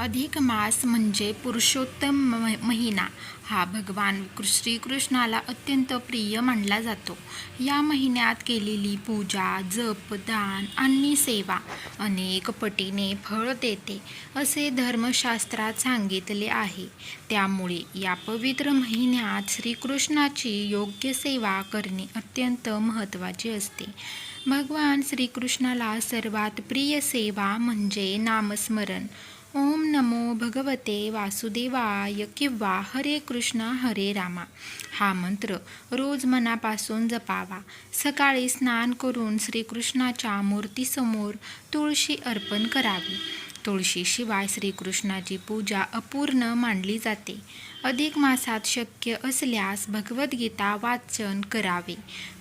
अधिक मास म्हणजे पुरुषोत्तम महिना हा भगवान श्रीकृष्णाला अत्यंत प्रिय मानला जातो. या महिन्यात केलेली पूजा, जप, दान आणि सेवा अनेक पटीने फळ देते असे धर्मशास्त्रात सांगितले आहे. त्यामुळे या पवित्र महिन्यात श्रीकृष्णाची योग्य सेवा करणे अत्यंत महत्त्वाचे असते. भगवान श्रीकृष्णाला सर्वात प्रिय सेवा म्हणजे नामस्मरण. ओम नमो भगवते वासुदेवाय किंवा हरे कृष्ण हरे रामा हा मंत्र रोज मनापासून जपावा. सकाळी स्नान करून श्रीकृष्णाच्या मूर्तीसमोर तुळशी अर्पण करावी. तुळशीशिवाय श्रीकृष्णाची पूजा अपूर्ण मानली जाते. अधिक मासात शक्य असल्यास भगवद्गीता वाचन करावे.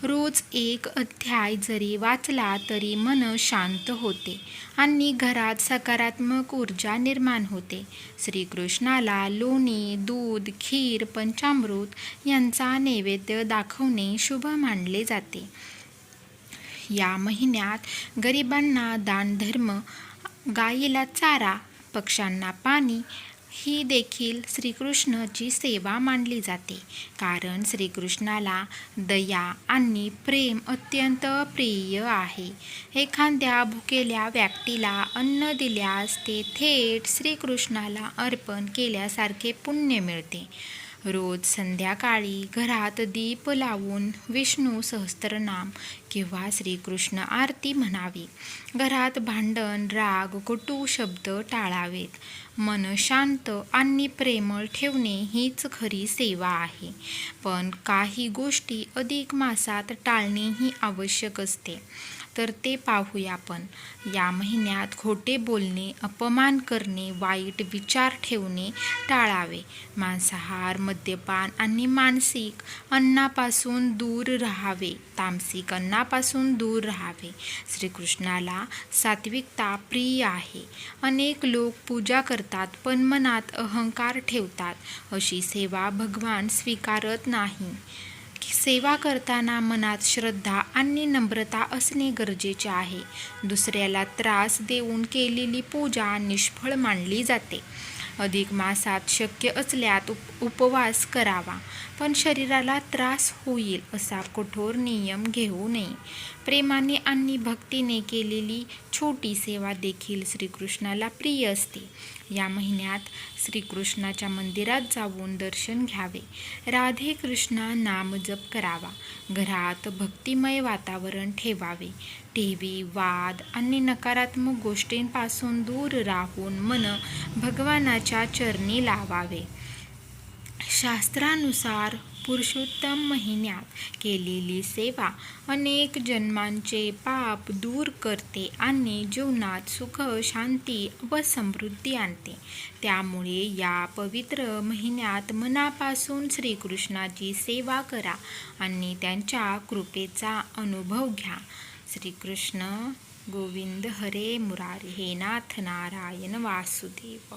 रोज एक अध्याय जरी वाचला तरी मन शांत होते आणि घरात सकारात्मक ऊर्जा निर्माण होते. श्रीकृष्णाला लोणी, दूध, खीर, पंचामृत यांचा नैवेद्य दाखवणे शुभ मानले जाते. या महिन्यात गरिबांना दानधर्म, गायीला चारा, पक्ष्यांना पाणी ही देखील श्रीकृष्णाची सेवा मानली जाते. कारण श्रीकृष्णाला दया आणि प्रेम अत्यंत प्रिय आहे. एखाद्या भुकेल्या व्यक्तीला अन्न दिल्यास ते थेट श्रीकृष्णाला अर्पण केल्यासारखे पुण्य मिळते. रोज संध्याकाळी घरात दीप लावून विष्णू सहस्त्रनाम किंवा श्रीकृष्ण आरती म्हणावी. घरात भांडण, राग, कटू शब्द टाळावेत. मन शांत आणि प्रेमळ ठेवणे हीच खरी सेवा आहे. पण काही गोष्टी अधिक मासात टाळणेही आवश्यक असते. तर ते पाहूया आपण. या महिन्यात खोटे बोलणे, अपमान करणे, वाईट विचार ठेवणे टाळावे. मांसाहार, मद्यपान आणि मानसिक अन्नापासून दूर राहावे. तामसिक अन्नापासून दूर राहावे. श्रीकृष्णाला सात्विकता प्रिय आहे. अनेक लोक पूजा करतात पण मनात अहंकार ठेवतात. अशी सेवा भगवान स्वीकारत नाही. सेवा करताना मनात श्रद्धा आणि नम्रता असणे गरजेचे आहे. दुसऱ्याला त्रास देऊन केलेली पूजा निष्फळ मानली जाते. अधिक मासात शक्य असल्यास उपवास करावा, पण शरीराला त्रास होईल असा कठोर नियम घेऊ नये. प्रेमाने आणि भक्तीने केलेली छोटी सेवा देखील श्रीकृष्णाला प्रिय असते. या महिन्यात श्रीकृष्णाच्या मंदिरात जाऊन दर्शन घ्यावे. राधे कृष्णा नामजप करावा. घरात भक्तिमय वातावरण ठेवावे. टीव्ही, वाद आणि नकारात्मक गोष्टींपासून दूर राहून मन भगवानाच्या चरणी लावावे. शास्त्रानुसार पुरुषोत्तम महिन्यात केलेली सेवा अनेक जन्मांचे पाप दूर करते आणि जीवनात सुख, शांती व समृद्धी आणते. त्यामुळे या पवित्र महिन्यात मनापासून श्रीकृष्णाची सेवा करा आणि त्यांच्या कृपेचा अनुभव घ्या. श्रीकृष्ण गोविंद हरे मुरारी, हे नाथ नारायण वासुदेव.